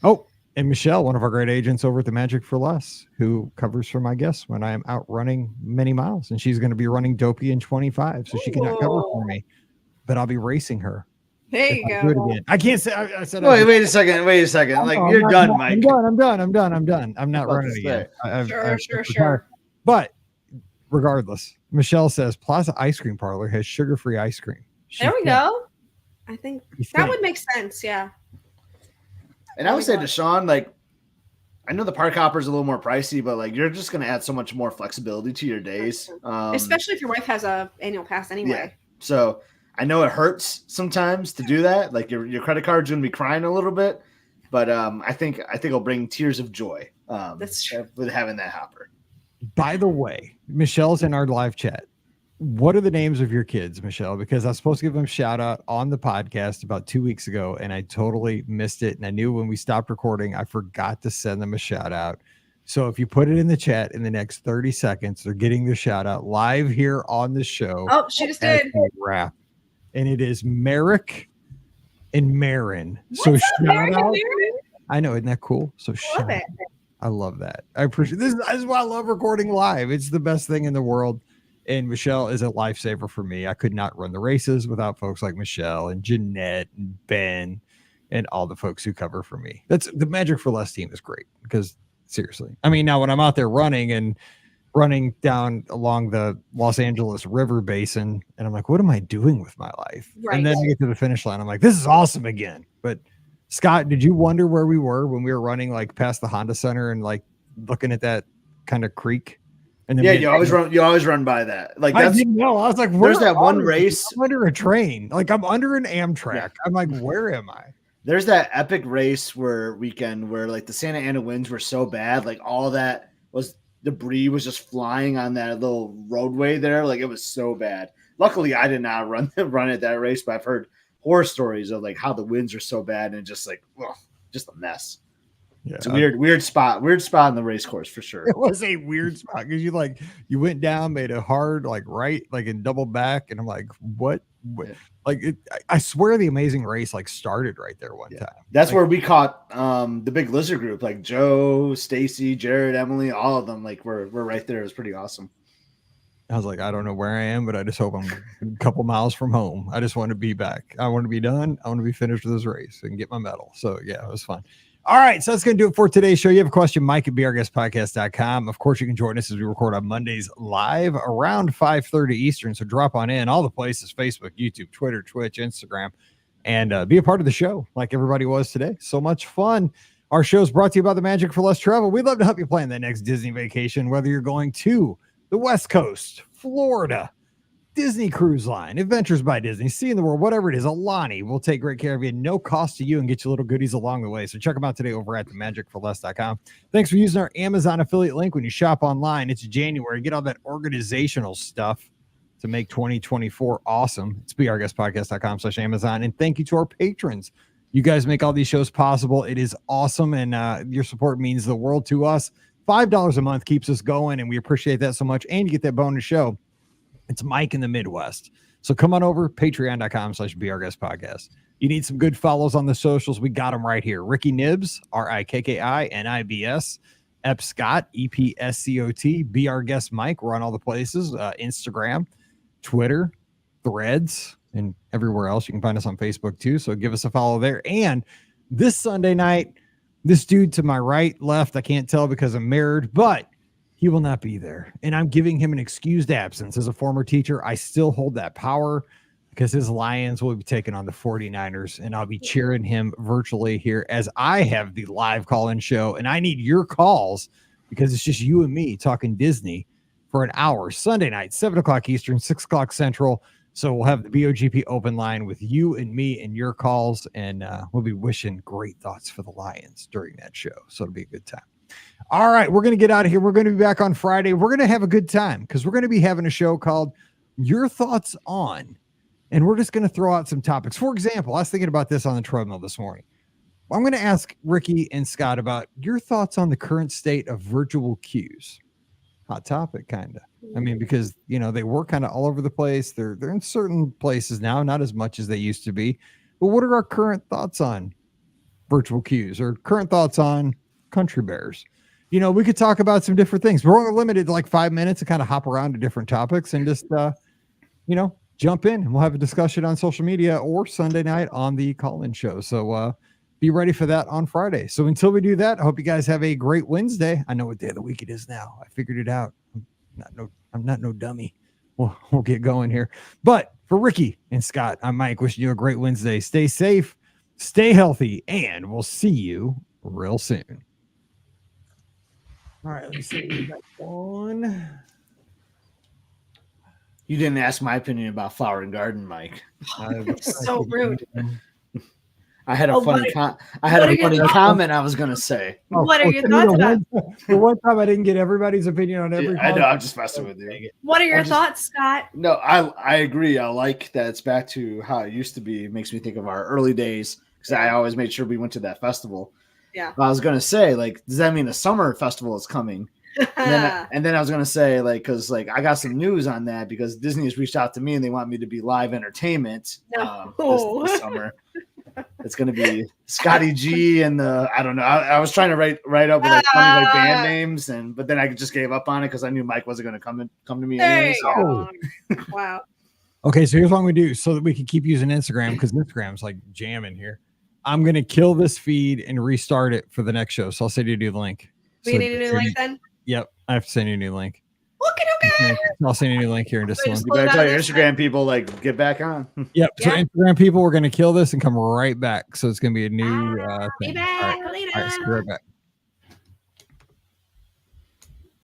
Oh, and Michelle, one of our great agents over at the Magic for Less, who covers for my guests when I am out running many miles, and she's going to be running Dopey in 25, so she cannot cover for me, but I'll be racing her. There you go. I can't say. I said. Wait a second. Like you're done, Mike. I'm done. I'm not running again. Sure. But regardless, Michelle says Plaza Ice Cream Parlor has sugar-free ice cream. There we go. I think that would make sense. Yeah. And I would say to Sean, like, I know the park hopper is a little more pricey, but like you're just going to add so much more flexibility to your days, especially if your wife has a annual pass anyway. Yeah. So. I know it hurts sometimes to do that. Like your credit card's going to be crying a little bit, but I think it'll bring tears of joy. That's true. With having that hopper. By the way, Michelle's in our live chat. What are the names of your kids, Michelle? Because I was supposed to give them a shout out on the podcast about 2 weeks ago, and I totally missed it. And I knew when we stopped recording, I forgot to send them a shout out. So if you put it in the chat in the next 30 seconds, they're getting their shout out live here on the show. Oh, she just did. Wrap. And it is Merrick and Marin. So shout out. I know, isn't that cool? So shout out. I love that. I appreciate this. This is why I love recording live. It's the best thing in the world. And Michelle is a lifesaver for me. I could not run the races without folks like Michelle and Jeanette and Ben and all the folks who cover for me. That's the Magic for Less team is great because seriously, I mean, now when I'm out there running down along the Los Angeles River Basin, and I'm like, what am I doing with my life? Right. And then I get to the finish line. I'm like, this is awesome again. But Scott, did you wonder where we were when we were running like past the Honda Center and like looking at that kind of creek? And then you always run by that. Like I that's didn't know. I was like, there's that one race. I'm under a train. Like I'm under an Amtrak. Yeah. I'm like, where am I? There's that epic race where like the Santa Ana winds were so bad, like all that was debris was just flying on that little roadway there. Like it was so bad. Luckily, I did not run at that race, but I've heard horror stories of like how the winds are so bad and just like, well, just a mess. Yeah, it's a weird spot in the race course for sure. It was a weird spot because you went down, made a hard like right, like and double back, and I'm like, what? Yeah. Like I swear the Amazing Race like started right there one time. That's like, where we caught the big lizard group, like Joe, Stacy, Jared, Emily, all of them. Like we're right there. It was pretty awesome. I was like, I don't know where I am, but I just hope I'm a couple miles from home. I just want to be back. I want to be done. I want to be finished with this race and get my medal. So yeah, it was fun. All right, so that's going to do it for today's show. You have a question, Mike at BRGuestPodcast.com. Of course, you can join us as we record on Mondays live around 5:30 Eastern. So drop on in all the places, Facebook, YouTube, Twitter, Twitch, Instagram, and be a part of the show like everybody was today. So much fun. Our show is brought to you by the Magic for Less Travel. We'd love to help you plan that next Disney vacation, whether you're going to the West Coast, Florida, Disney Cruise Line, Adventures by Disney, Seeing the World, whatever it is. Alani will take great care of you, no cost to you, and get you little goodies along the way. So check them out today over at themagicforless.com. Thanks for using our Amazon affiliate link when you shop online. It's January. Get all that organizational stuff to make 2024 awesome. It's beourguestpodcast.com/Amazon. And thank you to our patrons. You guys make all these shows possible. It is awesome, and your support means the world to us. $5 a month keeps us going, and we appreciate that so much. And you get that bonus show. It's Mike in the Midwest. So come on over, patreon.com/BRGuestPodcast. You need some good follows on the socials. We got them right here. Ricky Nibs, RikkINIBS. Ep Scott, EPSCOT. BR Guest Mike. We're on all the places. Instagram, Twitter, Threads, and everywhere else. You can find us on Facebook too. So give us a follow there. And this Sunday night, this dude to my right, left, I can't tell because I'm mirrored, but he will not be there. And I'm giving him an excused absence. As a former teacher, I still hold that power because his Lions will be taking on the 49ers, and I'll be cheering him virtually here as I have the live call-in show. And I need your calls because it's just you and me talking Disney for an hour. Sunday night, 7 o'clock Eastern, 6 o'clock Central. So we'll have the BOGP open line with you and me and your calls, and we'll be wishing great thoughts for the Lions during that show. So it'll be a good time. All right, we're going to get out of here. We're going to be back on Friday. We're going to have a good time because we're going to be having a show called Your Thoughts On, and we're just going to throw out some topics. For example, I was thinking about this on the treadmill this morning. I'm going to ask Ricky and Scott about your thoughts on the current state of virtual queues. Hot topic, kind of. I mean, because, you know, they were kind of all over the place. They're in certain places now, not as much as they used to be. But what are our current thoughts on virtual queues or current thoughts on country bears? You know, we could talk about some different things. We're only limited to like 5 minutes to kind of hop around to different topics and just, you know, jump in, and we'll have a discussion on social media or Sunday night on the call-in show. So be ready for that on Friday. So until we do that, I hope you guys have a great Wednesday. I know what day of the week it is now. I figured it out. I'm not no dummy. We'll get going here. But for Ricky and Scott, I'm Mike, wishing you a great Wednesday. Stay safe, stay healthy, and we'll see you real soon. All right, let me see. Back on. You didn't ask my opinion about Flower and Garden, Mike. So rude. I had a funny comment I was going to say. What are your thoughts about? For one time, I didn't get everybody's opinion on every. I know. I'm just messing with you. What are your thoughts, Scott? No, I agree. I like that it's back to how it used to be. It makes me think of our early days because I always made sure we went to that festival. Yeah. I was going to say, like, does that mean the summer festival is coming? and then I was going to say, like, because, like, I got some news on that because Disney has reached out to me and they want me to be live entertainment this summer. It's gonna be Scotty G and I don't know. I was trying to write up with like funny like band names, but then I just gave up on it because I knew Mike wasn't gonna come to me There anyway. you go. Wow. Okay, so here's what I'm gonna do so that we can keep using Instagram because Instagram's like jamming here. I'm gonna kill this feed and restart it for the next show. So I'll send you a new link. We need a new link then? Yep, I have to send you a new link. Okay. I'll send you a new link here in just a You moment. better tell your Instagram people like get back on. Yep. So Yeah. Instagram people, we're gonna kill this and come right back. So it's gonna be a new Be thing. back All right. later. All right, so be right back.